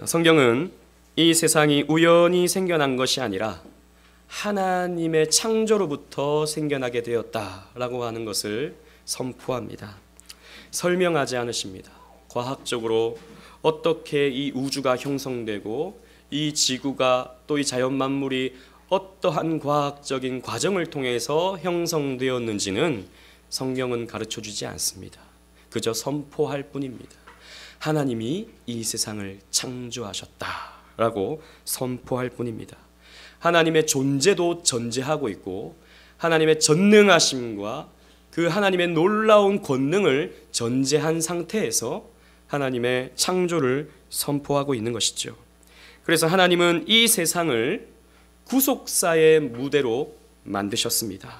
성경은 이 세상이 우연히 생겨난 것이 아니라 하나님의 창조로부터 생겨나게 되었다라고 하는 것을 선포합니다. 설명하지 않으십니다. 과학적으로 어떻게 이 우주가 형성되고 이 지구가 또 이 자연 만물이 어떠한 과학적인 과정을 통해서 형성되었는지는 성경은 가르쳐주지 않습니다. 그저 선포할 뿐입니다. 하나님이 이 세상을 창조하셨다라고 선포할 뿐입니다. 하나님의 존재도 전제하고 있고 하나님의 전능하심과 그 하나님의 놀라운 권능을 전제한 상태에서 하나님의 창조를 선포하고 있는 것이죠. 그래서 하나님은 이 세상을 구속사의 무대로 만드셨습니다.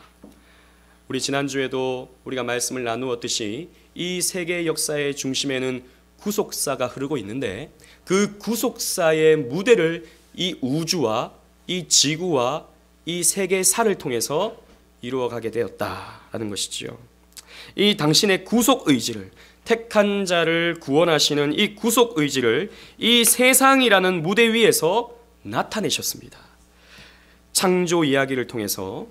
우리 지난주에도 우리가 말씀을 나누었듯이 이 세계 역사의 중심에는 구속사가 흐르고 있는데 그 구속사의 무대를 이 우주와 이 지구와 이 세계사를 통해서 이루어가게 되었다라는 것이지요. 이 당신의 구속 의지를, 택한 자를 구원하시는 이 구속 의지를 이 세상이라는 무대 위에서 나타내셨습니다. 창조 이야기를 통해서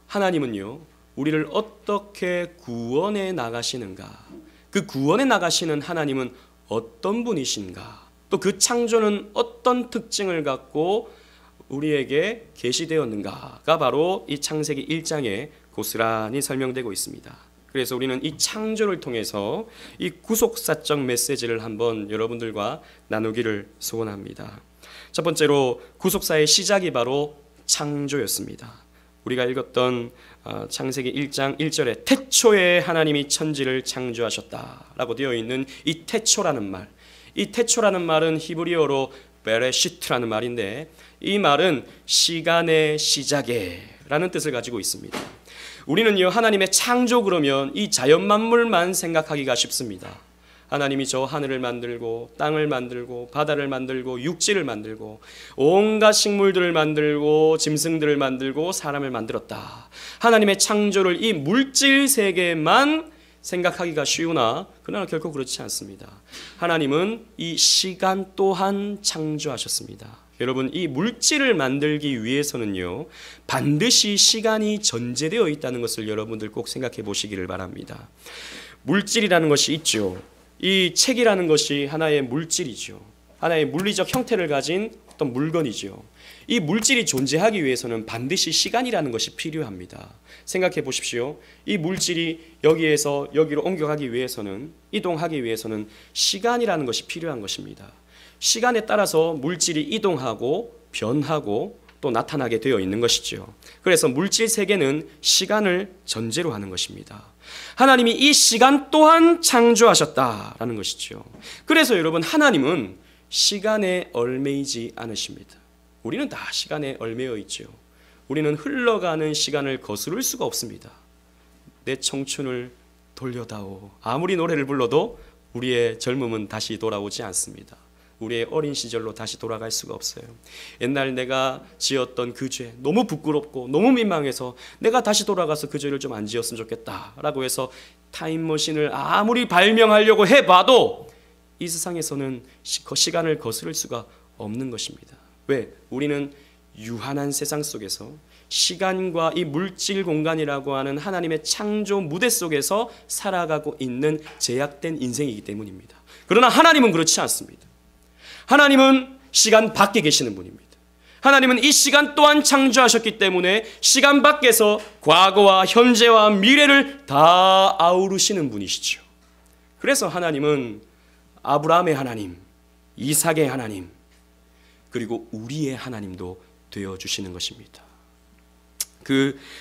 하나님은요, 우리를 어떻게 구원해 나가시는가, 그 구원해 나가시는 하나님은 어떤 분이신가, 또 그 창조는 어떤 특징을 갖고 우리에게 계시되었는가가 바로 이 창세기 1장에 고스란히 설명되고 있습니다. 그래서 우리는 이 창조를 통해서 이 구속사적 메시지를 한번 여러분들과 나누기를 소원합니다. 첫 번째로 구속사의 시작이 바로 창조였습니다. 우리가 읽었던 창세기 1장 1절에 태초에 하나님이 천지를 창조하셨다라고 되어 있는 이 태초라는 말, 이 태초라는 말은 히브리어로 베레시트라는 말인데 이 말은 시간의 시작에라는 뜻을 가지고 있습니다. 우리는요, 하나님의 창조 그러면 이 자연 만물만 생각하기가 쉽습니다. 하나님이 저 하늘을 만들고 땅을 만들고 바다를 만들고 육지를 만들고 온갖 식물들을 만들고 짐승들을 만들고 사람을 만들었다. 하나님의 창조를 이 물질 세계만 생각하기가 쉬우나 그러나 결코 그렇지 않습니다. 하나님은 이 시간 또한 창조하셨습니다. 여러분, 이 물질을 만들기 위해서는요, 반드시 시간이 전제되어 있다는 것을 여러분들 꼭 생각해 보시기를 바랍니다. 물질이라는 것이 있죠. 이 책이라는 것이 하나의 물질이죠. 하나의 물리적 형태를 가진 어떤 물건이죠. 이 물질이 존재하기 위해서는 반드시 시간이라는 것이 필요합니다. 생각해 보십시오. 이 물질이 여기에서 여기로 옮겨가기 위해서는, 이동하기 위해서는 시간이라는 것이 필요한 것입니다. 시간에 따라서 물질이 이동하고 변하고 또 나타나게 되어 있는 것이죠. 그래서 물질 세계는 시간을 전제로 하는 것입니다. 하나님이 이 시간 또한 창조하셨다라는 것이죠. 그래서 여러분, 하나님은 시간에 얽매이지 않으십니다. 우리는 다 시간에 얽매여 있죠. 우리는 흘러가는 시간을 거스를 수가 없습니다. 내 청춘을 돌려다오. 아무리 노래를 불러도 우리의 젊음은 다시 돌아오지 않습니다. 우리의 어린 시절로 다시 돌아갈 수가 없어요. 옛날 내가 지었던 그 죄 너무 부끄럽고 너무 민망해서 내가 다시 돌아가서 그 죄를 좀 안 지었으면 좋겠다라고 해서 타임머신을 아무리 발명하려고 해봐도 이 세상에서는 시간을 거스를 수가 없는 것입니다. 왜? 우리는 유한한 세상 속에서 시간과 이 물질 공간이라고 하는 하나님의 창조 무대 속에서 살아가고 있는 제약된 인생이기 때문입니다. 그러나 하나님은 그렇지 않습니다. 하나님은 시간 밖에 계시는 분입니다. 하나님은 이 시간 또한 창조하셨기 때문에 시간 밖에서 과거와 현재와 미래를 다 아우르시는 분이시죠. 그래서 하나님은 아브라함의 하나님, 이삭의 하나님, 그리고 우리의 하나님도 되어주시는 것입니다.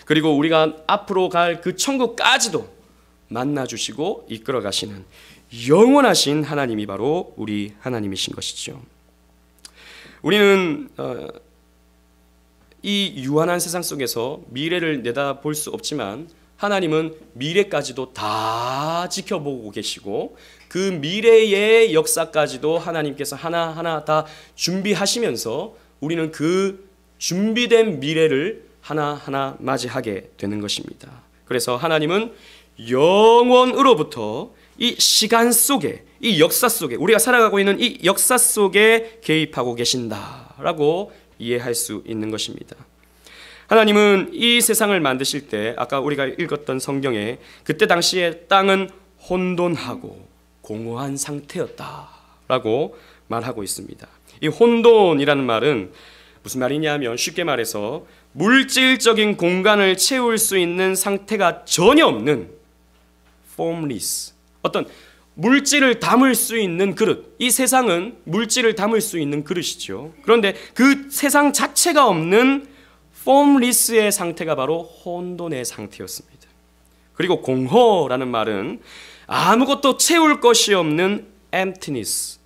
그리고 우리가 앞으로 갈 그 천국까지도 만나주시고 이끌어가시는 영원하신 하나님이 바로 우리 하나님이신 것이죠. 우리는 이 유한한 세상 속에서 미래를 내다볼 수 없지만 하나님은 미래까지도 다 지켜보고 계시고 그 미래의 역사까지도 하나님께서 하나하나 다 준비하시면서 우리는 그 준비된 미래를 하나하나 맞이하게 되는 것입니다. 그래서 하나님은 영원으로부터 이 시간 속에, 이 역사 속에, 우리가 살아가고 있는 이 역사 속에 개입하고 계신다라고 이해할 수 있는 것입니다. 하나님은 이 세상을 만드실 때 아까 우리가 읽었던 성경에 그때 당시에 땅은 혼돈하고 공허한 상태였다라고 말하고 있습니다. 이 혼돈이라는 말은 무슨 말이냐면 쉽게 말해서 물질적인 공간을 채울 수 있는 상태가 전혀 없는 formless, 어떤 물질을 담을 수 있는 그릇, 이 세상은 물질을 담을 수 있는 그릇이죠. 그런데 그 세상 자체가 없는 formless의 상태가 바로 혼돈의 상태였습니다. 그리고 공허라는 말은 아무것도 채울 것이 없는 emptiness,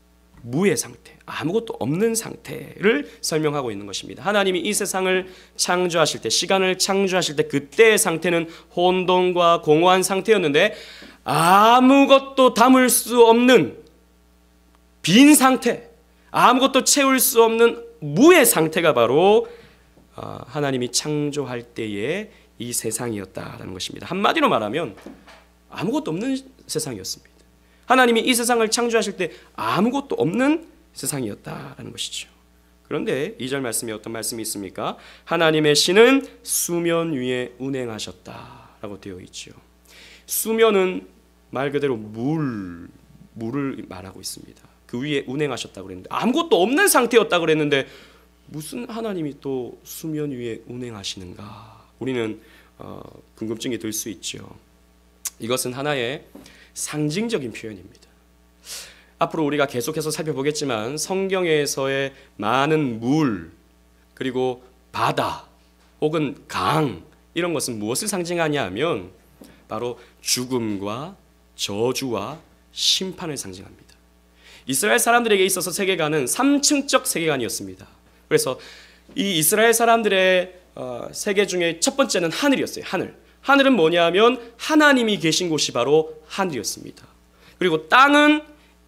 무의 상태, 아무것도 없는 상태를 설명하고 있는 것입니다. 하나님이 이 세상을 창조하실 때, 시간을 창조하실 때 그때의 상태는 혼돈과 공허한 상태였는데 아무것도 담을 수 없는 빈 상태, 아무것도 채울 수 없는 무의 상태가 바로 하나님이 창조할 때의 이 세상이었다라는 것입니다. 한마디로 말하면 아무것도 없는 세상이었습니다. 하나님이 이 세상을 창조하실 때 아무것도 없는 세상이었다라는 것이죠. 그런데 2절 말씀에 어떤 말씀이 있습니까? 하나님의 신은 수면 위에 운행하셨다라고 되어 있죠. 수면은 말 그대로 물을 말하고 있습니다. 그 위에 운행하셨다고 그랬는데 아무것도 없는 상태였다고 그랬는데 무슨 하나님이 또 수면 위에 운행하시는가? 우리는 궁금증이 들 수 있죠. 이것은 하나의 상징적인 표현입니다. 앞으로 우리가 계속해서 살펴보겠지만 성경에서의 많은 물, 그리고 바다 혹은 강, 이런 것은 무엇을 상징하냐 하면 바로 죽음과 저주와 심판을 상징합니다. 이스라엘 사람들에게 있어서 세계관은 3층적 세계관이었습니다. 그래서 이 이스라엘 사람들의 세계 중에 첫 번째는 하늘이었어요. 하늘은 뭐냐면 하나님이 계신 곳이 바로 하늘이었습니다. 그리고 땅은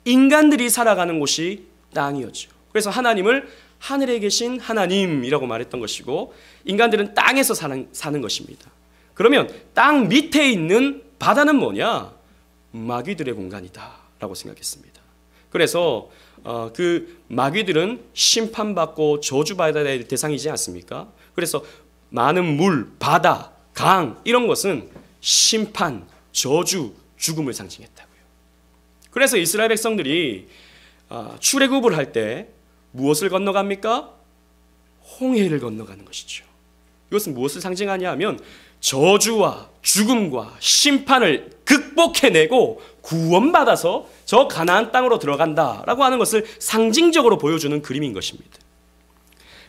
인간들이 살아가는 곳이 땅이었죠. 그래서 하나님을 하늘에 계신 하나님이라고 말했던 것이고 인간들은 땅에서 사는 것입니다. 그러면 땅 밑에 있는 바다는 뭐냐? 마귀들의 공간이다라고 생각했습니다. 그래서 그 마귀들은 심판받고 저주받아야 될 대상이지 않습니까? 그래서 많은 물, 바다, 강 이런 것은 심판, 저주, 죽음을 상징했다고요. 그래서 이스라엘 백성들이 출애굽을 할 때 무엇을 건너갑니까? 홍해를 건너가는 것이죠. 이것은 무엇을 상징하냐 하면 저주와 죽음과 심판을 극복해내고 구원받아서 저 가나안 땅으로 들어간다라고 하는 것을 상징적으로 보여주는 그림인 것입니다.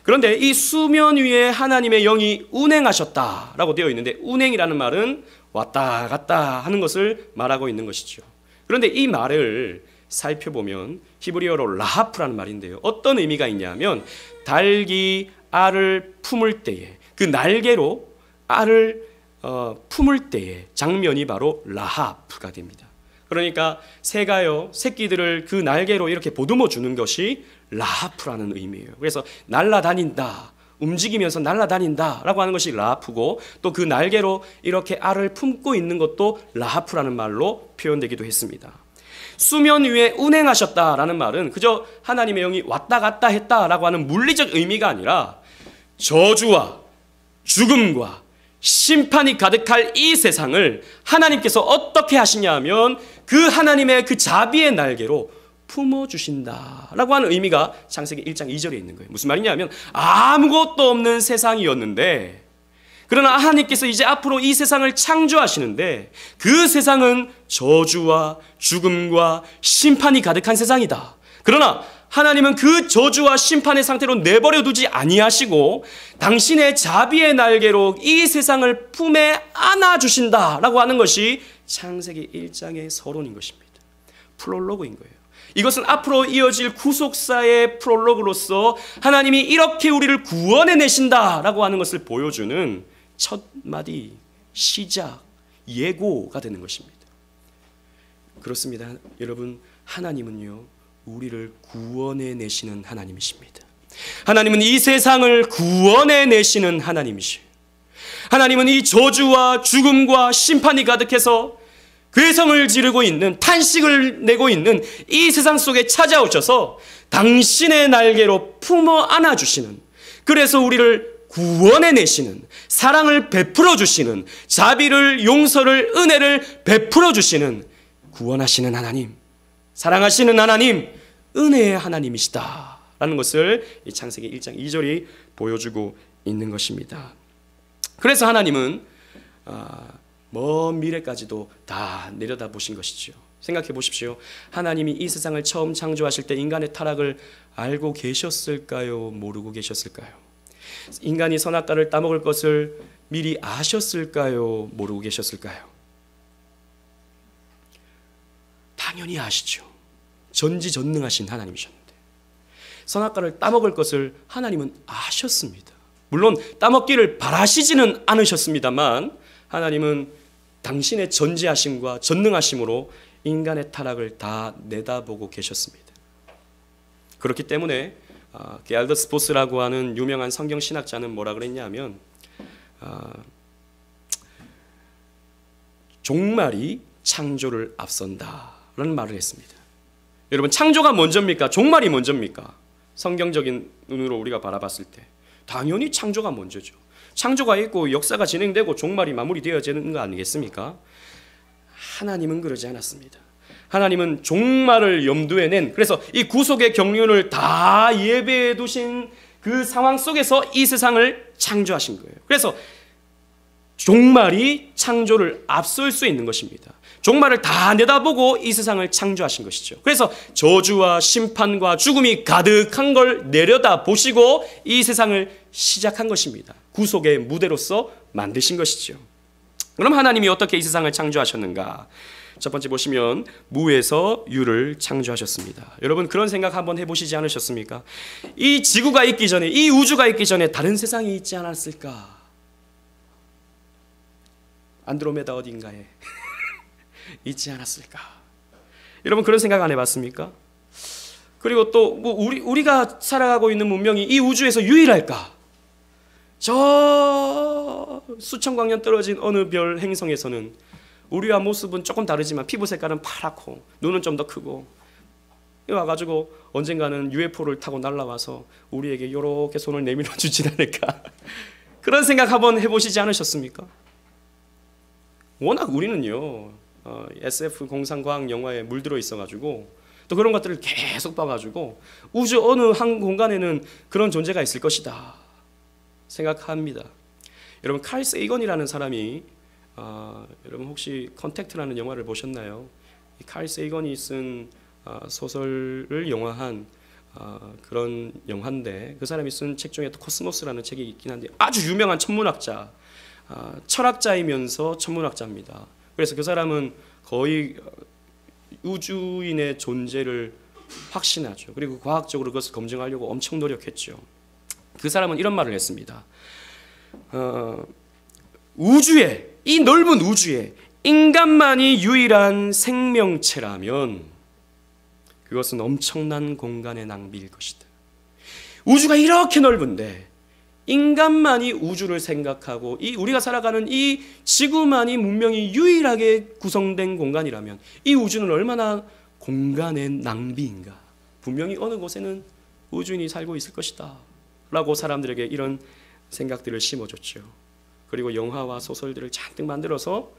그런데 이 수면 위에 하나님의 영이 운행하셨다라고 되어 있는데 운행이라는 말은 왔다 갔다 하는 것을 말하고 있는 것이죠. 그런데 이 말을 살펴보면 히브리어로 라하프라는 말인데요. 어떤 의미가 있냐면 닭이 알을 품을 때에 그 날개로 알을 품을 때의 장면이 바로 라하프가 됩니다. 그러니까 새가요 새끼들을 그 날개로 이렇게 보듬어 주는 것이 라하프라는 의미예요. 그래서 날아다닌다, 움직이면서 날아다닌다라고 하는 것이 라하프고 또 그 날개로 이렇게 알을 품고 있는 것도 라하프라는 말로 표현되기도 했습니다. 수면 위에 운행하셨다라는 말은 그저 하나님의 영이 왔다 갔다 했다라고 하는 물리적 의미가 아니라 저주와 죽음과 심판이 가득할 이 세상을 하나님께서 어떻게 하시냐 하면 그 하나님의 그 자비의 날개로 품어주신다라고 하는 의미가 창세기 1장 2절에 있는 거예요. 무슨 말이냐면 아무것도 없는 세상이었는데 그러나 하나님께서 이제 앞으로 이 세상을 창조하시는데 그 세상은 저주와 죽음과 심판이 가득한 세상이다. 그러나 하나님은 그 저주와 심판의 상태로 내버려 두지 아니하시고 당신의 자비의 날개로 이 세상을 품에 안아주신다라고 하는 것이 창세기 1장의 서론인 것입니다. 프롤로그인 거예요. 이것은 앞으로 이어질 구속사의 프롤로그로서 하나님이 이렇게 우리를 구원해내신다라고 하는 것을 보여주는 첫 마디, 시작, 예고가 되는 것입니다. 그렇습니다. 여러분, 하나님은요 우리를 구원해내시는 하나님이십니다. 하나님은 이 세상을 구원해내시는 하나님이시에요. 하나님은 이 저주와 죽음과 심판이 가득해서 괴성을 지르고 있는, 탄식을 내고 있는 이 세상 속에 찾아오셔서 당신의 날개로 품어 안아주시는, 그래서 우리를 구원해내시는, 사랑을 베풀어 주시는, 자비를, 용서를, 은혜를 베풀어 주시는, 구원하시는 하나님, 사랑하시는 하나님, 은혜의 하나님이시다 라는 것을 이 창세기 1장 2절이 보여주고 있는 것입니다. 그래서 하나님은 먼 미래까지도 다 내려다보신 것이죠. 생각해 보십시오. 하나님이 이 세상을 처음 창조하실 때 인간의 타락을 알고 계셨을까요? 모르고 계셨을까요? 인간이 선악과를 따먹을 것을 미리 아셨을까요? 모르고 계셨을까요? 당연히 아시죠. 전지전능하신 하나님이셨는데 선악과를 따먹을 것을 하나님은 아셨습니다. 물론 따먹기를 바라시지는 않으셨습니다만 하나님은 당신의 전지하심과 전능하심으로 인간의 타락을 다 내다보고 계셨습니다. 그렇기 때문에 게알더 스포스라고 하는 유명한 성경 신학자는 뭐라 그랬냐면 종말이 창조를 앞선다라는 말을 했습니다. 여러분, 창조가 먼저입니까? 종말이 먼저입니까? 성경적인 눈으로 우리가 바라봤을 때 당연히 창조가 먼저죠. 창조가 있고 역사가 진행되고 종말이 마무리되어지는 거 아니겠습니까? 하나님은 그러지 않았습니다. 하나님은 종말을 염두에 낸, 그래서 이 구속의 경륜을 다 예배해 두신 그 상황 속에서 이 세상을 창조하신 거예요. 그래서 종말이 창조를 앞설 수 있는 것입니다. 종말을 다 내다보고 이 세상을 창조하신 것이죠. 그래서 저주와 심판과 죽음이 가득한 걸 내려다보시고 이 세상을 시작한 것입니다. 구속의 무대로서 만드신 것이죠. 그럼 하나님이 어떻게 이 세상을 창조하셨는가? 첫 번째 보시면 무에서 유를 창조하셨습니다. 여러분, 그런 생각 한번 해보시지 않으셨습니까? 이 지구가 있기 전에, 이 우주가 있기 전에 다른 세상이 있지 않았을까? 안드로메다 어딘가에 있지 않았을까? 여러분, 그런 생각 안 해봤습니까? 그리고 또 우리가 살아가고 있는 문명이 이 우주에서 유일할까? 저 수천 광년 떨어진 어느 별 행성에서는 우리와 모습은 조금 다르지만 피부 색깔은 파랗고 눈은 좀 더 크고 와가지고 언젠가는 UFO를 타고 날아와서 우리에게 이렇게 손을 내밀어 주진 않을까? 그런 생각 한번 해보시지 않으셨습니까? 워낙 우리는요 SF 공상과학 영화에 물들어 있어가지고 또 그런 것들을 계속 봐가지고 우주 어느 한 공간에는 그런 존재가 있을 것이다 생각합니다. 여러분, 칼 세이건이라는 사람이 여러분 혹시 컨택트라는 영화를 보셨나요? 칼 세이건이 쓴 소설을 영화한 그런 영화인데 그 사람이 쓴 책 중에 또 코스모스라는 책이 있긴 한데 아주 유명한 천문학자, 철학자이면서 천문학자입니다. 그래서 그 사람은 거의 우주인의 존재를 확신하죠. 그리고 과학적으로 그것을 검증하려고 엄청 노력했죠. 그 사람은 이런 말을 했습니다. 우주에, 이 넓은 우주에 인간만이 유일한 생명체라면 그것은 엄청난 공간의 낭비일 것이다. 우주가 이렇게 넓은데 인간만이 우주를 생각하고 우리가 살아가는 이 지구만이 문명이 유일하게 구성된 공간이라면 이 우주는 얼마나 공간의 낭비인가. 분명히 어느 곳에는 우주인이 살고 있을 것이다 라고 사람들에게 이런 생각들을 심어줬죠. 그리고 영화와 소설들을 잔뜩 만들어서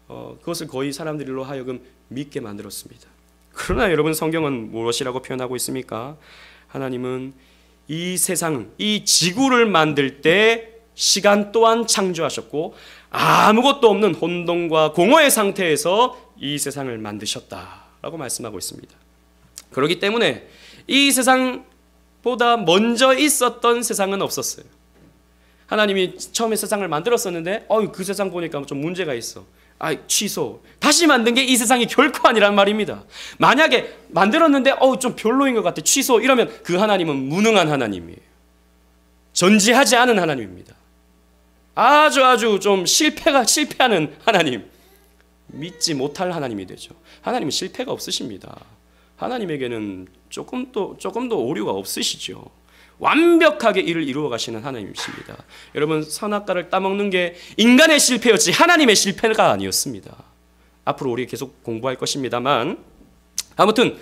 그것을 거의 사람들로 하여금 믿게 만들었습니다. 그러나 여러분, 성경은 무엇이라고 표현하고 있습니까? 하나님은 이 세상, 이 지구를 만들 때 시간 또한 창조하셨고 아무것도 없는 혼돈과 공허의 상태에서 이 세상을 만드셨다라고 말씀하고 있습니다. 그렇기 때문에 이 세상보다 먼저 있었던 세상은 없었어요. 하나님이 처음에 세상을 만들었었는데 그 세상 보니까 좀 문제가 있어. 취소. 다시 만든 게 이 세상이 결코 아니란 말입니다. 만약에 만들었는데 좀 별로인 것 같아. 취소. 이러면 그 하나님은 무능한 하나님이에요. 전지하지 않은 하나님입니다. 아주 좀 실패하는 하나님. 믿지 못할 하나님이 되죠. 하나님은 실패가 없으십니다. 하나님에게는 조금 더 오류가 없으시죠. 완벽하게 일을 이루어 가시는 하나님이십니다. 여러분, 선악과를 따먹는 게 인간의 실패였지 하나님의 실패가 아니었습니다. 앞으로 우리 계속 공부할 것입니다만, 아무튼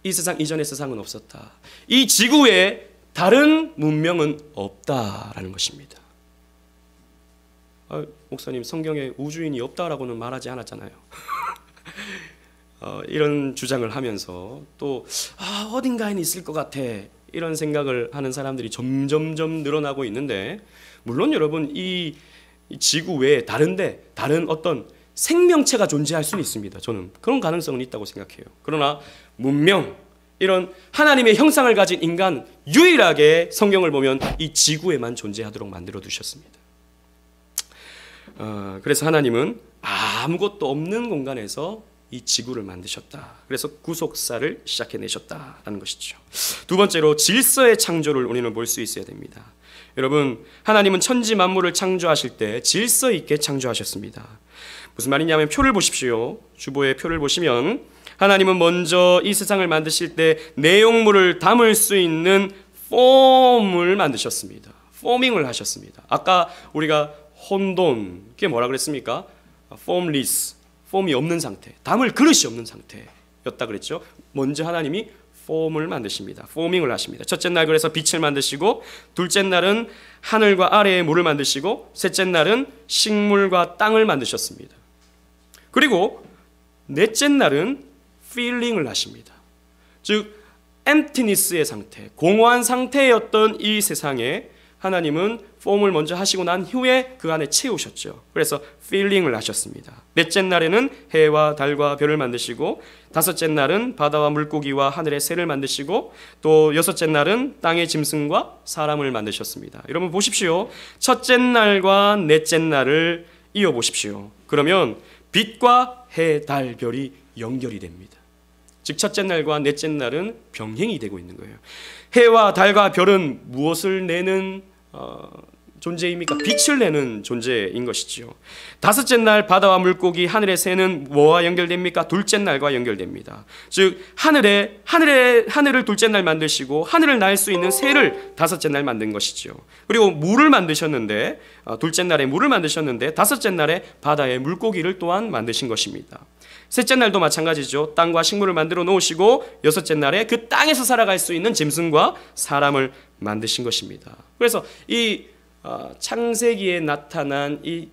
이 세상 이전의 세상은 없었다. 이 지구에 다른 문명은 없다라는 것입니다. 목사님, 성경에 우주인이 없다라고는 말하지 않았잖아요. 이런 주장을 하면서 또 어딘가에는 있을 것 같아, 이런 생각을 하는 사람들이 점점점 늘어나고 있는데, 물론 여러분, 이 지구 외에 다른 어떤 생명체가 존재할 수는 있습니다. 저는 그런 가능성은 있다고 생각해요. 그러나 문명, 이런 하나님의 형상을 가진 인간, 유일하게 성경을 보면 이 지구에만 존재하도록 만들어 두셨습니다. 그래서 하나님은 아무것도 없는 공간에서 이 지구를 만드셨다. 그래서 구속사를 시작해내셨다라는 것이죠. 두 번째로 질서의 창조를 우리는 볼 수 있어야 됩니다. 여러분, 하나님은 천지 만물을 창조하실 때 질서 있게 창조하셨습니다. 무슨 말이냐면 표를 보십시오. 주보의 표를 보시면 하나님은 먼저 이 세상을 만드실 때 내용물을 담을 수 있는 폼을 만드셨습니다. 포밍을 하셨습니다. 아까 우리가 혼돈, 그게 뭐라 그랬습니까? 폼리스, 폼이 없는 상태, 담을 그릇이 없는 상태였다 그랬죠. 먼저 하나님이 폼을 만드십니다. 포밍을 하십니다. 첫째 날 그래서 빛을 만드시고, 둘째 날은 하늘과 아래의 물을 만드시고, 셋째 날은 식물과 땅을 만드셨습니다. 그리고 넷째 날은 필링을 하십니다. 즉 emptiness의 상태, 공허한 상태였던 이 세상에 하나님은 폼을 먼저 하시고 난 후에 그 안에 채우셨죠. 그래서 필링을 하셨습니다. 넷째 날에는 해와 달과 별을 만드시고, 다섯째 날은 바다와 물고기와 하늘의 새를 만드시고, 또 여섯째 날은 땅의 짐승과 사람을 만드셨습니다. 여러분 보십시오. 첫째 날과 넷째 날을 이어 보십시오. 그러면 빛과 해, 달, 별이 연결이 됩니다. 즉 첫째 날과 넷째 날은 병행이 되고 있는 거예요. 해와 달과 별은 무엇을 내는 존재입니까? 빛을 내는 존재인 것이지요. 다섯째 날 바다와 물고기, 하늘의 새는 뭐와 연결됩니까? 둘째 날과 연결됩니다. 즉 하늘을 둘째 날 만드시고, 하늘을 날 수 있는 새를 다섯째 날 만든 것이지요. 그리고 물을 만드셨는데, 둘째 날에 물을 만드셨는데, 다섯째 날에 바다의 물고기를 또한 만드신 것입니다. 셋째 날도 마찬가지죠. 땅과 식물을 만들어 놓으시고, 여섯째 날에 그 땅에서 살아갈 수 있는 짐승과 사람을 만드신 것입니다. 그래서 이 창세기에 나타난 이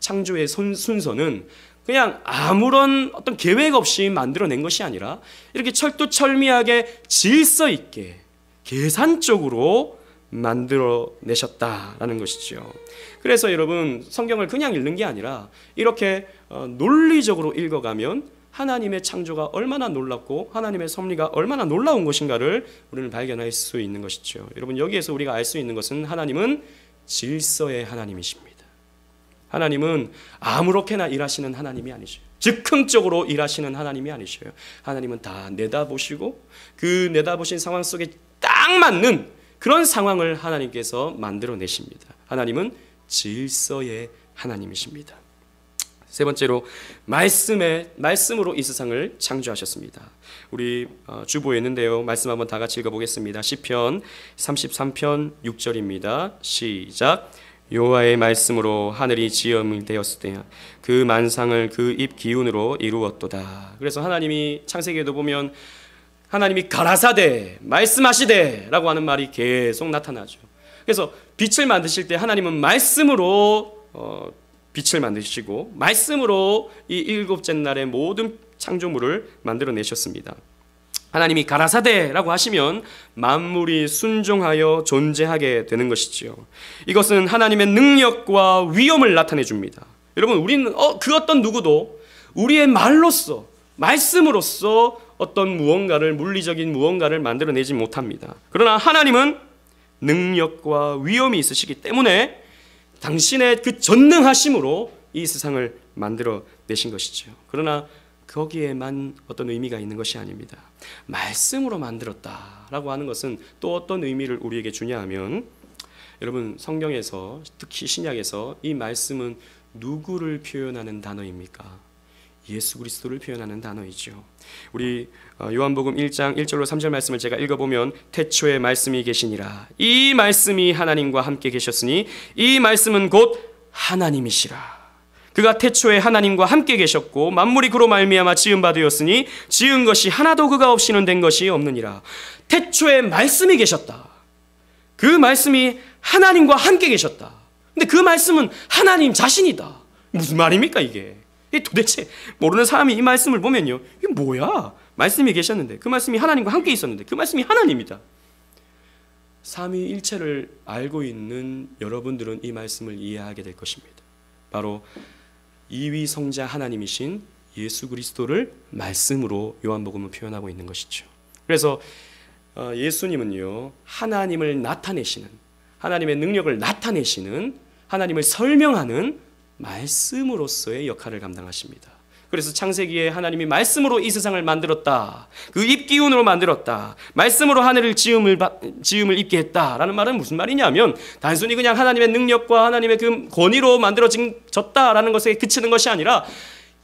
창조의 순서는 그냥 아무런 어떤 계획 없이 만들어낸 것이 아니라 이렇게 철두철미하게 질서 있게 계산적으로 만들어내셨다라는 것이죠. 그래서 여러분, 성경을 그냥 읽는 게 아니라 이렇게 논리적으로 읽어가면 하나님의 창조가 얼마나 놀랍고 하나님의 섭리가 얼마나 놀라운 것인가를 우리는 발견할 수 있는 것이죠. 여러분, 여기에서 우리가 알 수 있는 것은 하나님은 질서의 하나님이십니다. 하나님은 아무렇게나 일하시는 하나님이 아니셔요. 즉흥적으로 일하시는 하나님이 아니셔요. 하나님은 다 내다보시고, 그 내다보신 상황 속에 딱 맞는 그런 상황을 하나님께서 만들어내십니다. 하나님은 질서의 하나님이십니다. 세 번째로 말씀으로 이 세상을 창조하셨습니다. 우리 주보에 있는데요. 말씀 한번 다 같이 읽어보겠습니다. 시편 33편 6절입니다. 시작. 여호와의 말씀으로 하늘이 지음이 되었을 때 그 만상을 그 입 기운으로 이루었도다. 그래서 하나님이 창세기에도 보면 하나님이 가라사대, 말씀하시되 라고 하는 말이 계속 나타나죠. 그래서 빛을 만드실 때 하나님은 말씀으로 빛을 만드시고, 말씀으로 이 일곱째 날의 모든 창조물을 만들어내셨습니다. 하나님이 가라사대라고 하시면 만물이 순종하여 존재하게 되는 것이지요. 이것은 하나님의 능력과 위엄을 나타내 줍니다. 여러분, 우리는 그 어떤 누구도 우리의 말로써, 말씀으로써 어떤 무언가를, 물리적인 무언가를 만들어내지 못합니다. 그러나 하나님은 능력과 위엄이 있으시기 때문에 당신의 그 전능하심으로 이 세상을 만들어내신 것이죠. 그러나 거기에만 어떤 의미가 있는 것이 아닙니다. 말씀으로 만들었다라고 하는 것은 또 어떤 의미를 우리에게 주냐 하면, 여러분, 성경에서, 특히 신약에서 이 말씀은 누구를 표현하는 단어입니까? 예수 그리스도를 표현하는 단어이죠. 우리 요한복음 1장 1절로 3절 말씀을 제가 읽어보면, 태초에 말씀이 계시니라. 이 말씀이 하나님과 함께 계셨으니 이 말씀은 곧 하나님이시라. 그가 태초에 하나님과 함께 계셨고 만물이 그로 말미암아 지은 바 되었으니 지은 것이 하나도 그가 없이는 된 것이 없느니라. 태초에 말씀이 계셨다. 그 말씀이 하나님과 함께 계셨다. 근데 그 말씀은 하나님 자신이다. 무슨 말입니까 이게? 도대체 모르는 사람이 이 말씀을 보면요, 이게 뭐야? 말씀이 계셨는데, 그 말씀이 하나님과 함께 있었는데 그 말씀이 하나님이다. 삼위일체를 알고 있는 여러분들은 이 말씀을 이해하게 될 것입니다. 바로 이위 성자 하나님이신 예수 그리스도를 말씀으로 요한복음은 표현하고 있는 것이죠. 그래서 예수님은요, 하나님을 나타내시는, 하나님의 능력을 나타내시는, 하나님을 설명하는 말씀으로서의 역할을 감당하십니다. 그래서 창세기에 하나님이 말씀으로 이 세상을 만들었다, 그 입기운으로 만들었다, 말씀으로 하늘을 지음을 입게 했다라는 말은 무슨 말이냐면, 단순히 그냥 하나님의 능력과 하나님의 그 권위로 만들어졌다라는 것에 그치는 것이 아니라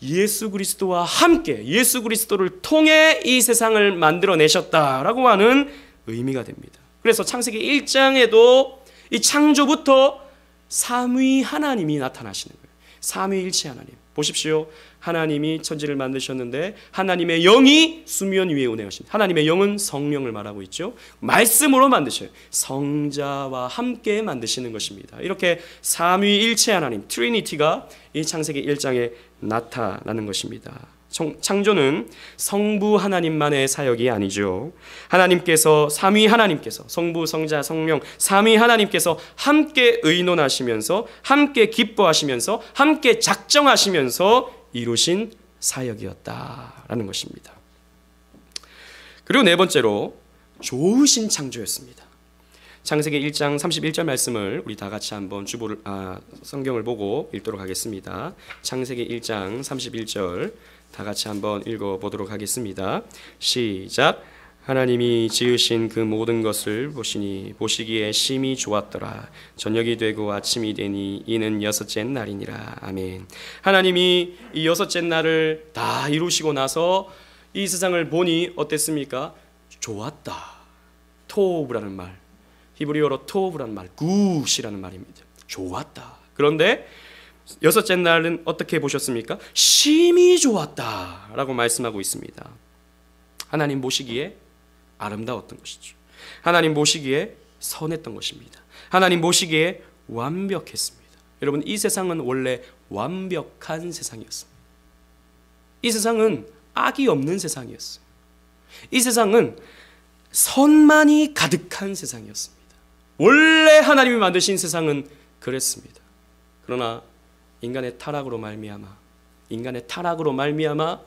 예수 그리스도와 함께, 예수 그리스도를 통해 이 세상을 만들어내셨다라고 하는 의미가 됩니다. 그래서 창세기 1장에도 이 창조부터 삼위 하나님이 나타나시는 거예요. 삼위일체 하나님. 보십시오. 하나님이 천지를 만드셨는데 하나님의 영이 수면 위에 운행하십니다. 하나님의 영은 성령을 말하고 있죠. 말씀으로 만드셔요. 성자와 함께 만드시는 것입니다. 이렇게 삼위일체 하나님, 트리니티가 이 창세기 1장에 나타나는 것입니다. 창조는 성부 하나님만의 사역이 아니죠. 하나님께서, 삼위 하나님께서, 성부, 성자, 성령 삼위 하나님께서 함께 의논하시면서, 함께 기뻐하시면서, 함께 작정하시면서 이루신 사역이었다라는 것입니다. 그리고 네 번째로 좋으신 창조였습니다. 창세기 1장 31절 말씀을 우리 다 같이 한번 성경을 보고 읽도록 하겠습니다. 창세기 1장 31절 다 같이 한번 읽어보도록 하겠습니다. 시작. 하나님이 지으신 그 모든 것을 보시니 보시기에 심히 좋았더라. 저녁이 되고 아침이 되니 이는 여섯째 날이니라. 아멘. 하나님이 이 여섯째 날을 다 이루시고 나서 이 세상을 보니 어땠습니까? 좋았다. 토브라는 말, 히브리어로 토브라는 말, 굿이라는 말입니다. 좋았다. 그런데 여섯째 날은 어떻게 보셨습니까? 심히 좋았다라고 말씀하고 있습니다. 하나님 보시기에 아름다웠던 것이죠. 하나님 보시기에 선했던 것입니다. 하나님 보시기에 완벽했습니다. 여러분, 이 세상은 원래 완벽한 세상이었습니다. 이 세상은 악이 없는 세상이었어요. 이 세상은 선만이 가득한 세상이었습니다. 원래 하나님이 만드신 세상은 그랬습니다. 그러나 인간의 타락으로 말미암아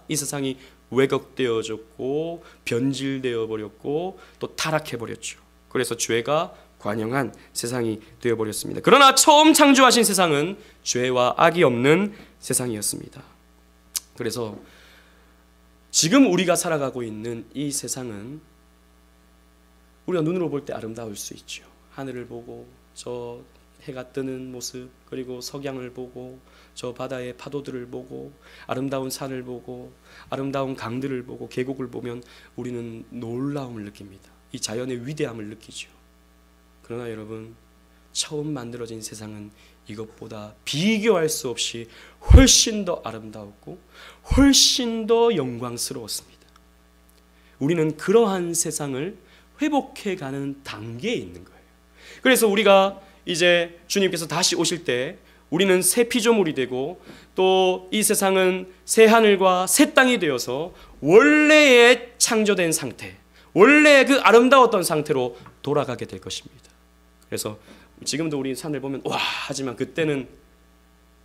이 세상이 왜곡되어졌고 변질되어 버렸고 또 타락해 버렸죠. 그래서 죄가 관영한 세상이 되어 버렸습니다. 그러나 처음 창조하신 세상은 죄와 악이 없는 세상이었습니다. 그래서 지금 우리가 살아가고 있는 이 세상은 우리가 눈으로 볼 때 아름다울 수 있죠. 하늘을 보고 저 해가 뜨는 모습, 그리고 석양을 보고 저 바다의 파도들을 보고 아름다운 산을 보고 아름다운 강들을 보고 계곡을 보면 우리는 놀라움을 느낍니다. 이 자연의 위대함을 느끼죠. 그러나 여러분, 처음 만들어진 세상은 이것보다 비교할 수 없이 훨씬 더 아름다웠고 훨씬 더 영광스러웠습니다. 우리는 그러한 세상을 회복해가는 단계에 있는 거예요. 그래서 우리가 이제 주님께서 다시 오실 때 우리는 새 피조물이 되고 또 이 세상은 새 하늘과 새 땅이 되어서 원래의 창조된 상태, 원래의 그 아름다웠던 상태로 돌아가게 될 것입니다. 그래서 지금도 우리 산을 보면 와 하지만 그때는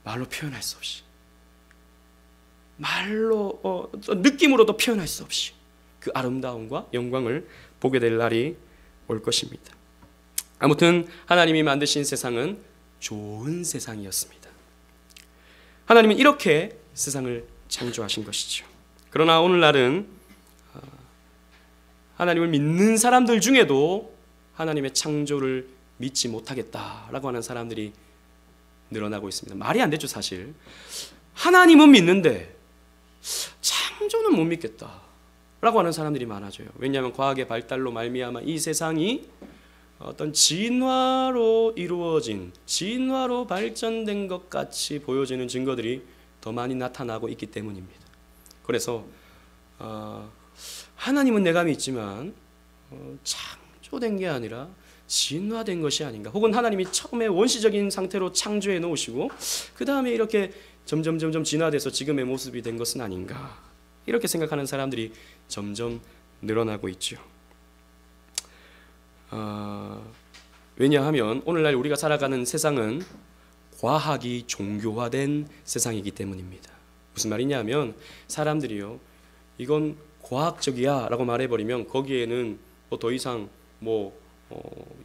말로 표현할 수 없이, 말로 느낌으로도 표현할 수 없이 그 아름다움과 영광을 보게 될 날이 올 것입니다. 아무튼 하나님이 만드신 세상은 좋은 세상이었습니다. 하나님은 이렇게 세상을 창조하신 것이죠. 그러나 오늘날은 하나님을 믿는 사람들 중에도 하나님의 창조를 믿지 못하겠다라고 하는 사람들이 늘어나고 있습니다. 말이 안 되죠, 사실. 하나님은 믿는데 창조는 못 믿겠다라고 하는 사람들이 많아져요. 왜냐하면 과학의 발달로 말미암아 이 세상이 어떤 진화로 이루어진, 진화로 발전된 것 같이 보여지는 증거들이 더 많이 나타나고 있기 때문입니다. 그래서 하나님은 내가 믿지만 창조된 게 아니라 진화된 것이 아닌가, 혹은 하나님이 처음에 원시적인 상태로 창조해 놓으시고 그 다음에 이렇게 점점 진화돼서 지금의 모습이 된 것은 아닌가, 이렇게 생각하는 사람들이 점점 늘어나고 있죠. 왜냐하면 오늘날 우리가 살아가는 세상은 과학이 종교화된 세상이기 때문입니다. 무슨 말이냐 하면 사람들이요, 이건 과학적이야 라고 말해버리면 거기에는 더 이상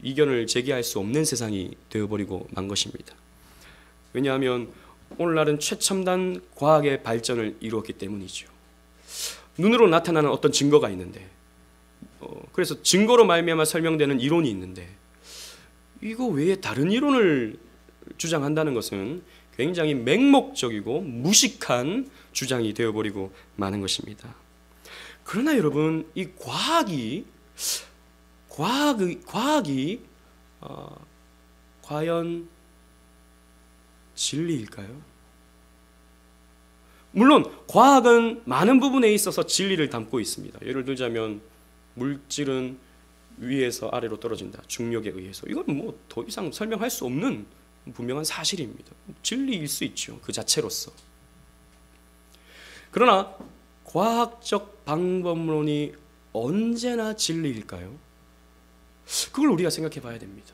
이견을 제기할 수 없는 세상이 되어버리고 만 것입니다. 왜냐하면 오늘날은 최첨단 과학의 발전을 이루었기 때문이죠. 눈으로 나타나는 어떤 증거가 있는데, 그래서 증거로 말미암아 설명되는 이론이 있는데, 이거 외에 다른 이론을 주장한다는 것은 굉장히 맹목적이고 무식한 주장이 되어버리고 마는 것입니다. 그러나 여러분, 이 과학이 과연 진리일까요? 물론 과학은 많은 부분에 있어서 진리를 담고 있습니다. 예를 들자면 물질은 위에서 아래로 떨어진다, 중력에 의해서. 이건 더 이상 설명할 수 없는 분명한 사실입니다. 진리일 수 있죠, 그 자체로서. 그러나 과학적 방법론이 언제나 진리일까요? 그걸 우리가 생각해 봐야 됩니다.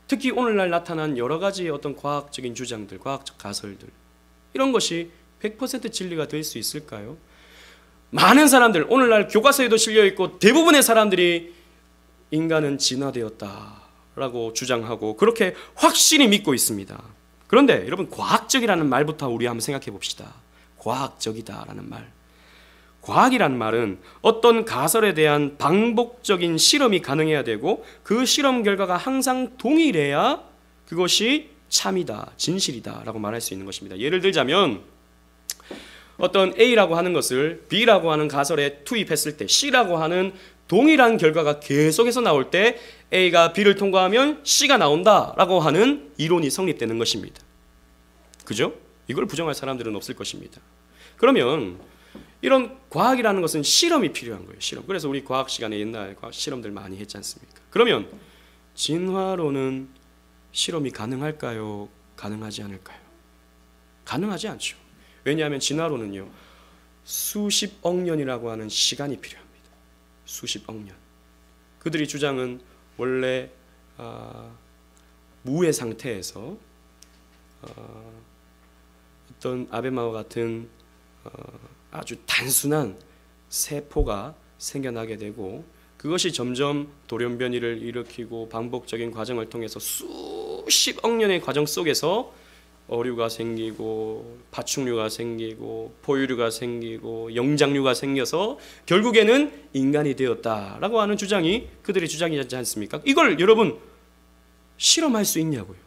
특히 오늘날 나타난 여러 가지의 어떤 과학적인 주장들, 과학적 가설들, 이런 것이 100% 진리가 될 수 있을까요? 많은 사람들, 오늘날 교과서에도 실려있고 대부분의 사람들이 인간은 진화되었다라고 주장하고 그렇게 확실히 믿고 있습니다. 그런데 여러분, 과학적이라는 말부터 우리 한번 생각해 봅시다. 과학적이다라는 말. 과학이란 말은 어떤 가설에 대한 반복적인 실험이 가능해야 되고 그 실험 결과가 항상 동일해야 그것이 참이다, 진실이다 라고 말할 수 있는 것입니다. 예를 들자면 어떤 A라고 하는 것을 B라고 하는 가설에 투입했을 때 C라고 하는 동일한 결과가 계속해서 나올 때 A가 B를 통과하면 C가 나온다라고 하는 이론이 성립되는 것입니다. 그죠? 이걸 부정할 사람들은 없을 것입니다. 그러면 이런 과학이라는 것은 실험이 필요한 거예요. 실험. 그래서 우리 과학 시간에 옛날 과학 실험들 많이 했지 않습니까? 그러면 진화론은 실험이 가능할까요? 가능하지 않을까요? 가능하지 않죠. 왜냐하면 진화론은요, 수십억 년이라고 하는 시간이 필요합니다. 수십억 년. 그들이 주장은 원래 무의 상태에서 어떤 아베마와 같은 아주 단순한 세포가 생겨나게 되고 그것이 점점 돌연변이를 일으키고 반복적인 과정을 통해서 수십억 년의 과정 속에서 어류가 생기고 파충류가 생기고 포유류가 생기고 영장류가 생겨서 결국에는 인간이 되었다라고 하는 주장이 그들의 주장이지 않습니까? 이걸 여러분 실험할 수 있냐고요.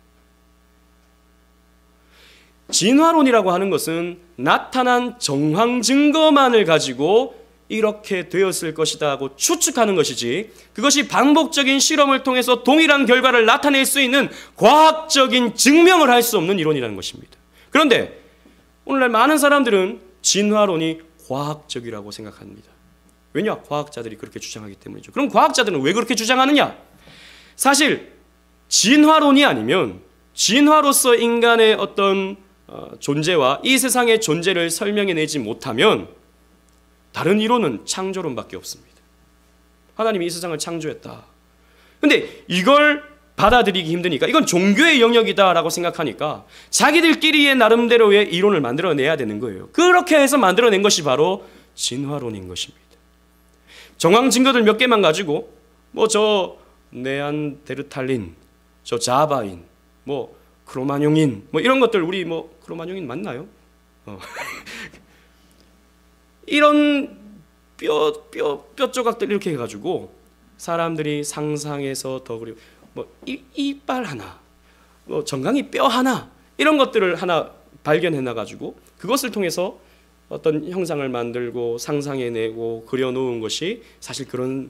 진화론이라고 하는 것은 나타난 정황 증거만을 가지고 이렇게 되었을 것이다 하고 추측하는 것이지, 그것이 반복적인 실험을 통해서 동일한 결과를 나타낼 수 있는 과학적인 증명을 할 수 없는 이론이라는 것입니다. 그런데 오늘날 많은 사람들은 진화론이 과학적이라고 생각합니다. 왜냐? 과학자들이 그렇게 주장하기 때문이죠. 그럼 과학자들은 왜 그렇게 주장하느냐? 사실 진화론이 아니면 진화로서 인간의 어떤 존재와 이 세상의 존재를 설명해내지 못하면 다른 이론은 창조론밖에 없습니다. 하나님이 이 세상을 창조했다. 근데 이걸 받아들이기 힘드니까, 이건 종교의 영역이다라고 생각하니까 자기들끼리의 나름대로의 이론을 만들어내야 되는 거예요. 그렇게 해서 만들어낸 것이 바로 진화론인 것입니다. 정황 증거들 몇 개만 가지고 저 네안데르탈린, 저 자바인, 크로마뇽인, 이런 것들, 우리 크로마뇽인 맞나요? 이런 뼈 조각들 이렇게 해가지고 사람들이 상상해서 더, 그리고 이빨 하나, 정강이 뼈 하나, 이런 것들을 하나 발견해놔가지고 그것을 통해서 어떤 형상을 만들고 상상해내고 그려놓은 것이 사실 그런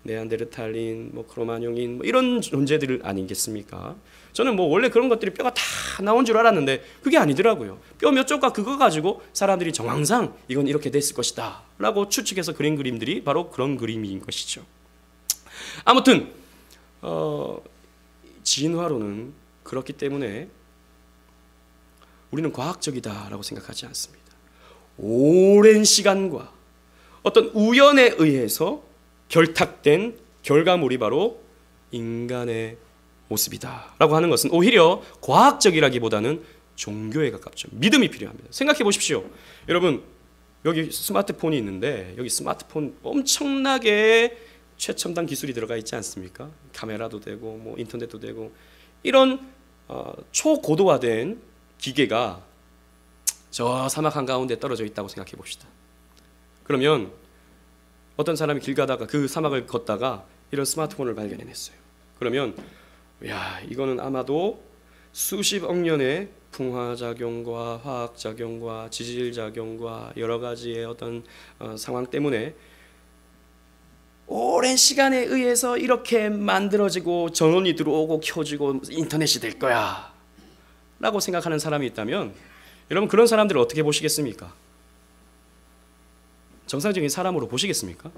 네안데르탈린, 크로마뇽인 이런 존재들 아니겠습니까? 저는 원래 그런 것들이 뼈가 다 나온 줄 알았는데 그게 아니더라고요. 뼈 몇 조각 그거 가지고 사람들이 정황상 이건 이렇게 됐을 것이다 라고 추측해서 그린 그림들이 바로 그런 그림인 것이죠. 아무튼 진화론은 그렇기 때문에 우리는 과학적이다라고 생각하지 않습니다. 오랜 시간과 어떤 우연에 의해서 결탁된 결과물이 바로 인간의 모습이다라고 하는 것은 오히려 과학적이라기보다는 종교에 가깝죠. 믿음이 필요합니다. 생각해 보십시오. 여러분, 여기 스마트폰이 있는데 여기 스마트폰 엄청나게 최첨단 기술이 들어가 있지 않습니까? 카메라도 되고 인터넷도 되고 이런 초고도화된 기계가 저 사막 한가운데 떨어져 있다고 생각해 봅시다. 그러면 어떤 사람이 길 가다가 그 사막을 걷다가 이런 스마트폰을 발견해냈어요. 그러면 이거는 아마도 수십억 년의 풍화작용과 화학작용과 지질작용과 여러 가지의 어떤 상황 때문에 오랜 시간에 의해서 이렇게 만들어지고 전원이 들어오고 켜지고 인터넷이 될 거야 라고 생각하는 사람이 있다면 여러분, 그런 사람들을 어떻게 보시겠습니까? 정상적인 사람으로 보시겠습니까?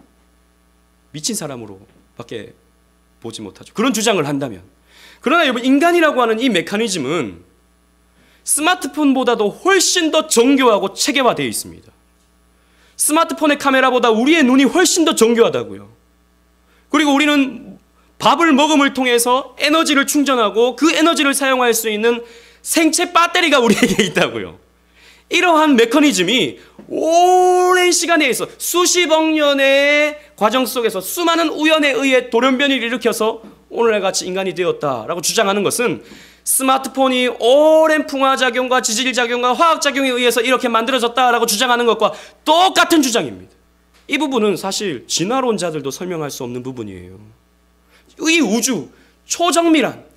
미친 사람으로 밖에 보지 못하죠. 그런 주장을 한다면. 그러나 여러분, 인간이라고 하는 이 메커니즘은 스마트폰보다도 훨씬 더 정교하고 체계화되어 있습니다. 스마트폰의 카메라보다 우리의 눈이 훨씬 더 정교하다고요. 그리고 우리는 밥을 먹음을 통해서 에너지를 충전하고 그 에너지를 사용할 수 있는 생체 배터리가 우리에게 있다고요. 이러한 메커니즘이 오랜 시간에 의해서 수십억 년의 과정 속에서 수많은 우연에 의해 돌연변이를 일으켜서 오늘날 같이 인간이 되었다라고 주장하는 것은 스마트폰이 오랜 풍화작용과 지질작용과 화학작용에 의해서 이렇게 만들어졌다라고 주장하는 것과 똑같은 주장입니다. 이 부분은 사실 진화론자들도 설명할 수 없는 부분이에요. 이 우주, 초정밀한.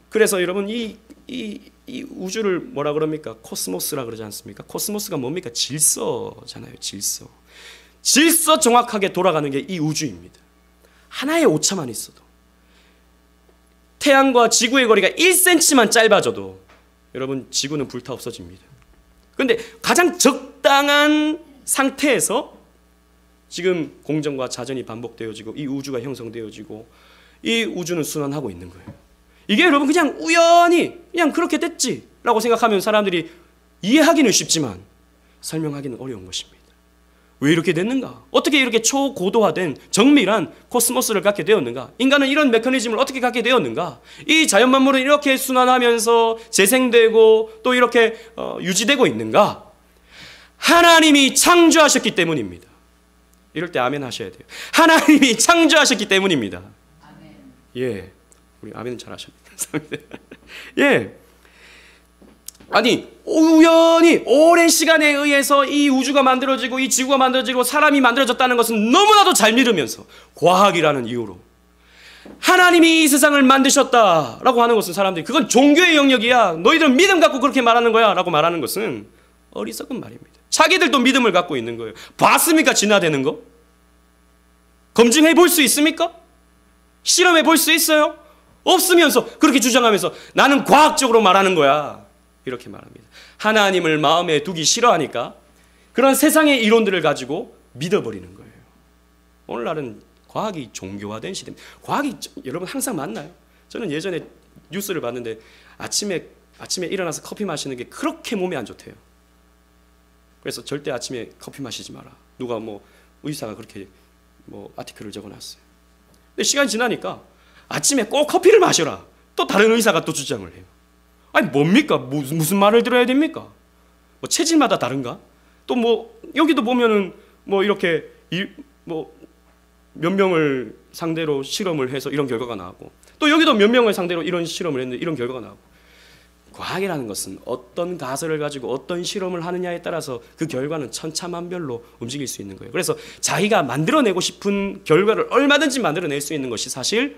그래서 여러분, 이 우주를 뭐라 그럽니까? 코스모스라 그러지 않습니까? 코스모스가 뭡니까? 질서잖아요. 질서 정확하게 돌아가는 게 이 우주입니다. 하나의 오차만 있어도, 태양과 지구의 거리가 1cm만 짧아져도 여러분, 지구는 불타 없어집니다. 그런데 가장 적당한 상태에서 지금 공정과 자전이 반복되어지고 이 우주가 형성되어지고 이 우주는 순환하고 있는 거예요. 이게 여러분 그냥 우연히 그냥 그렇게 됐지라고 생각하면 사람들이 이해하기는 쉽지만 설명하기는 어려운 것입니다. 왜 이렇게 됐는가? 어떻게 이렇게 초고도화된 정밀한 코스모스를 갖게 되었는가? 인간은 이런 메커니즘을 어떻게 갖게 되었는가? 이 자연 만물은 이렇게 순환하면서 재생되고 또 이렇게 유지되고 있는가? 하나님이 창조하셨기 때문입니다. 이럴 때 아멘 하셔야 돼요. 하나님이 창조하셨기 때문입니다. 아멘. 예, 우리 아멘은 잘하셨네요. 예. 아니, 우연히 오랜 시간에 의해서 이 우주가 만들어지고 이 지구가 만들어지고 사람이 만들어졌다는 것은 너무나도 잘 믿으면서 과학이라는 이유로 하나님이 이 세상을 만드셨다라고 하는 것은 사람들이 그건 종교의 영역이야, 너희들은 믿음 갖고 그렇게 말하는 거야 라고 말하는 것은 어리석은 말입니다. 자기들도 믿음을 갖고 있는 거예요. 봤습니까? 진화되는 거? 검증해 볼 수 있습니까? 실험해 볼 수 있어요? 없으면서 그렇게 주장하면서 나는 과학적으로 말하는 거야 이렇게 말합니다. 하나님을 마음에 두기 싫어하니까 그런 세상의 이론들을 가지고 믿어버리는 거예요. 오늘날은 과학이 종교화된 시대입니다. 과학이 여러분 항상 맞나요? 저는 예전에 뉴스를 봤는데 아침에 일어나서 커피 마시는 게 그렇게 몸에 안 좋대요. 그래서 절대 아침에 커피 마시지 마라. 누가 의사가 그렇게 아티클을 적어놨어요. 근데 시간이 지나니까 아침에 꼭 커피를 마셔라. 또 다른 의사가 또 주장을 해요. 아니 뭡니까? 무슨 말을 들어야 됩니까? 체질마다 다른가? 또 여기도 보면은 이렇게 몇 명을 상대로 실험을 해서 이런 결과가 나오고 또 여기도 몇 명을 상대로 이런 실험을 했는데 이런 결과가 나오고. 과학이라는 것은 어떤 가설을 가지고 어떤 실험을 하느냐에 따라서 그 결과는 천차만별로 움직일 수 있는 거예요. 그래서 자기가 만들어내고 싶은 결과를 얼마든지 만들어낼 수 있는 것이 사실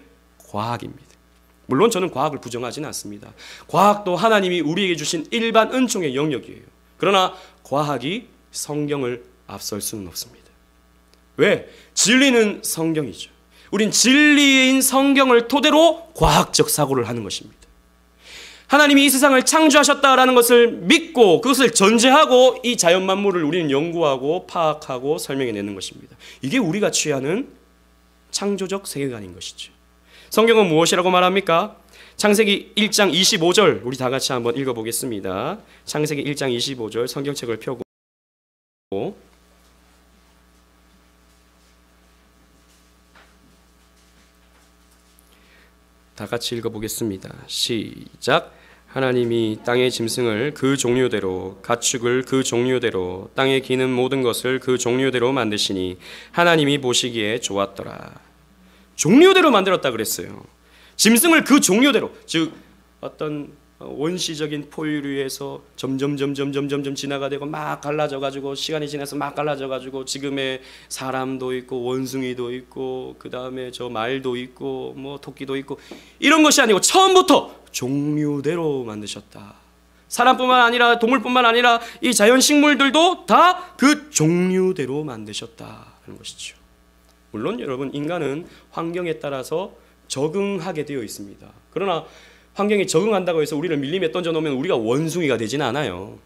과학입니다. 물론 저는 과학을 부정하지는 않습니다. 과학도 하나님이 우리에게 주신 일반 은총의 영역이에요. 그러나 과학이 성경을 앞설 수는 없습니다. 왜? 진리는 성경이죠. 우린 진리인 성경을 토대로 과학적 사고를 하는 것입니다. 하나님이 이 세상을 창조하셨다라는 것을 믿고 그것을 전제하고 이 자연 만물을 우리는 연구하고 파악하고 설명해내는 것입니다. 이게 우리가 취하는 창조적 세계관인 것이죠. 성경은 무엇이라고 말합니까? 창세기 1장 25절 우리 다 같이 한번 읽어보겠습니다. 창세기 1장 25절 성경책을 펴고 다 같이 읽어보겠습니다. 시작. 하나님이 땅의 짐승을 그 종류대로 가축을 그 종류대로 땅에 기는 모든 것을 그 종류대로 만드시니 하나님이 보시기에 좋았더라. 종류대로 만들었다 그랬어요. 짐승을 그 종류대로, 즉 어떤 원시적인 포유류에서 점점 진화가 되고 막 갈라져가지고 시간이 지나서 막 갈라져가지고 지금의 사람도 있고 원숭이도 있고 그 다음에 저 말도 있고 뭐 토끼도 있고 이런 것이 아니고 처음부터 종류대로 만드셨다. 사람뿐만 아니라 동물뿐만 아니라 이 자연 식물들도 다 그 종류대로 만드셨다는 것이죠. 물론 여러분 인간은 환경에 따라서 적응하게 되어 있습니다. 그러나 환경에 적응한다고 해서 우리를 밀림에 던져놓으면 우리가 원숭이가 되지는 않아요.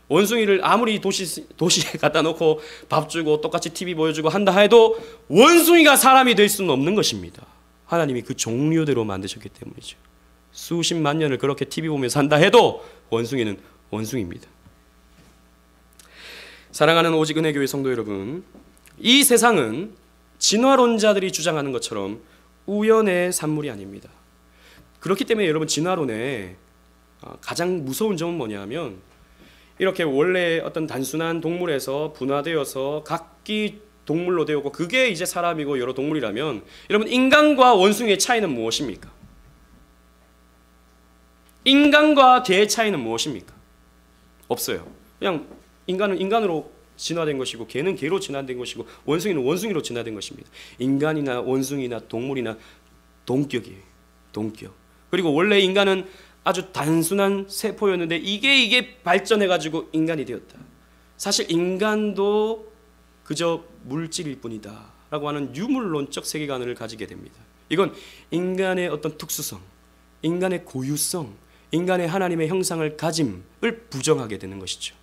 원숭이를 아무리 도시에 갖다 놓고 밥 주고 똑같이 TV 보여주고 한다 해도 원숭이가 사람이 될 수는 없는 것입니다. 하나님이 그 종류대로 만드셨기 때문이죠. 수십만 년을 그렇게 TV 보면서 산다 해도 원숭이는 원숭이입니다. 사랑하는 오직 은혜교회 성도 여러분, 이 세상은 진화론자들이 주장하는 것처럼 우연의 산물이 아닙니다. 그렇기 때문에 여러분 진화론의 가장 무서운 점은 뭐냐면 이렇게 원래 어떤 단순한 동물에서 분화되어서 각기 동물로 되었고 그게 이제 사람이고 여러 동물이라면 여러분 인간과 원숭이의 차이는 무엇입니까? 인간과 개의 차이는 무엇입니까? 없어요. 그냥 인간은 인간으로 진화된 것이고 개는 개로 진화된 것이고 원숭이는 원숭이로 진화된 것입니다. 인간이나 원숭이나 동물이나 동격이에요. 동격. 그리고 원래 인간은 아주 단순한 세포였는데 이게 발전해가지고 인간이 되었다. 사실 인간도 그저 물질일 뿐이다 라고 하는 유물론적 세계관을 가지게 됩니다. 이건 인간의 어떤 특수성, 인간의 고유성, 인간의 하나님의 형상을 가짐을 부정하게 되는 것이죠.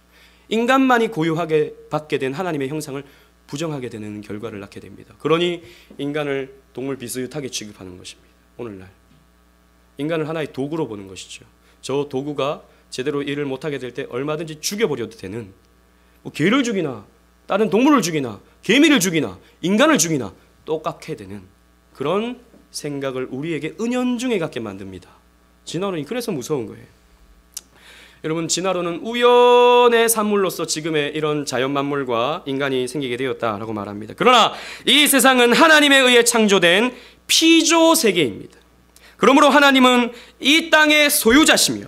인간만이 고유하게 받게 된 하나님의 형상을 부정하게 되는 결과를 낳게 됩니다. 그러니 인간을 동물 비슷하게 취급하는 것입니다. 오늘날 인간을 하나의 도구로 보는 것이죠. 저 도구가 제대로 일을 못하게 될 때 얼마든지 죽여버려도 되는, 뭐 개를 죽이나 다른 동물을 죽이나 개미를 죽이나 인간을 죽이나 똑같게 되는 그런 생각을 우리에게 은연중에 갖게 만듭니다. 진화론이 그래서 무서운 거예요. 여러분 진화론은 우연의 산물로서 지금의 이런 자연 만물과 인간이 생기게 되었다라고 말합니다. 그러나 이 세상은 하나님에 의해 창조된 피조 세계입니다. 그러므로 하나님은 이 땅의 소유자시며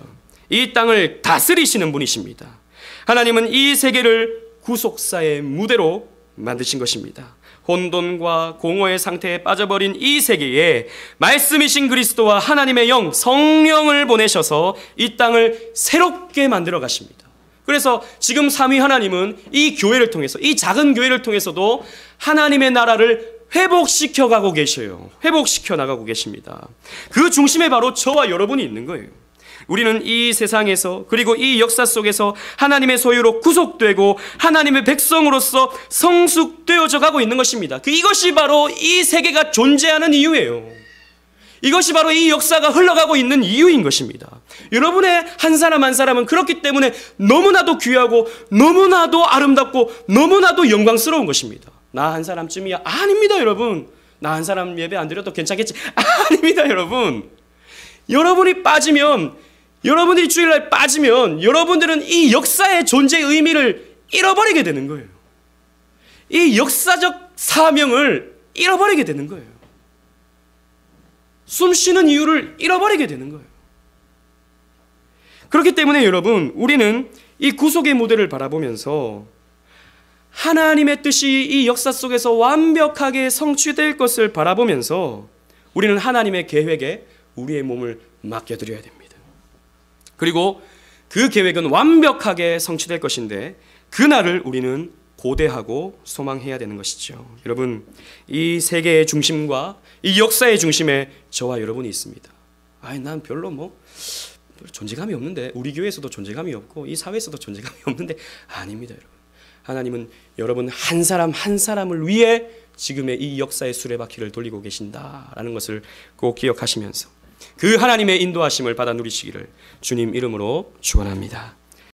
이 땅을 다스리시는 분이십니다. 하나님은 이 세계를 구속사의 무대로 만드신 것입니다. 혼돈과 공허의 상태에 빠져버린 이 세계에 말씀이신 그리스도와 하나님의 영, 성령을 보내셔서 이 땅을 새롭게 만들어 가십니다. 그래서 지금 삼위 하나님은 이 교회를 통해서, 이 작은 교회를 통해서도 하나님의 나라를 회복시켜 가고 계셔요. 회복시켜 나가고 계십니다. 그 중심에 바로 저와 여러분이 있는 거예요. 우리는 이 세상에서 그리고 이 역사 속에서 하나님의 소유로 구속되고 하나님의 백성으로서 성숙되어져 가고 있는 것입니다. 이것이 바로 이 세계가 존재하는 이유예요. 이것이 바로 이 역사가 흘러가고 있는 이유인 것입니다. 여러분의 한 사람 한 사람은 그렇기 때문에 너무나도 귀하고 너무나도 아름답고 너무나도 영광스러운 것입니다. 나 한 사람쯤이야? 아닙니다, 여러분. 나 한 사람 예배 안 드려도 괜찮겠지? 아닙니다, 여러분. 여러분이 빠지면, 여러분들이 주일날 빠지면 여러분들은 이 역사의 존재의 의미를 잃어버리게 되는 거예요. 이 역사적 사명을 잃어버리게 되는 거예요. 숨쉬는 이유를 잃어버리게 되는 거예요. 그렇기 때문에 여러분, 우리는 이 구속의 무대를 바라보면서 하나님의 뜻이 이 역사 속에서 완벽하게 성취될 것을 바라보면서 우리는 하나님의 계획에 우리의 몸을 맡겨드려야 됩니다. 그리고 그 계획은 완벽하게 성취될 것인데 그날을 우리는 고대하고 소망해야 되는 것이죠. 여러분, 이 세계의 중심과 이 역사의 중심에 저와 여러분이 있습니다. 난 별로 존재감이 없는데, 우리 교회에서도 존재감이 없고 이 사회에서도 존재감이 없는데, 아닙니다. 여러분, 하나님은 여러분 한 사람 한 사람을 위해 지금의 이 역사의 수레바퀴를 돌리고 계신다라는 것을 꼭 기억하시면서 그 하나님의 인도하심을 받아 누리시기를 주님 이름으로 축원합니다.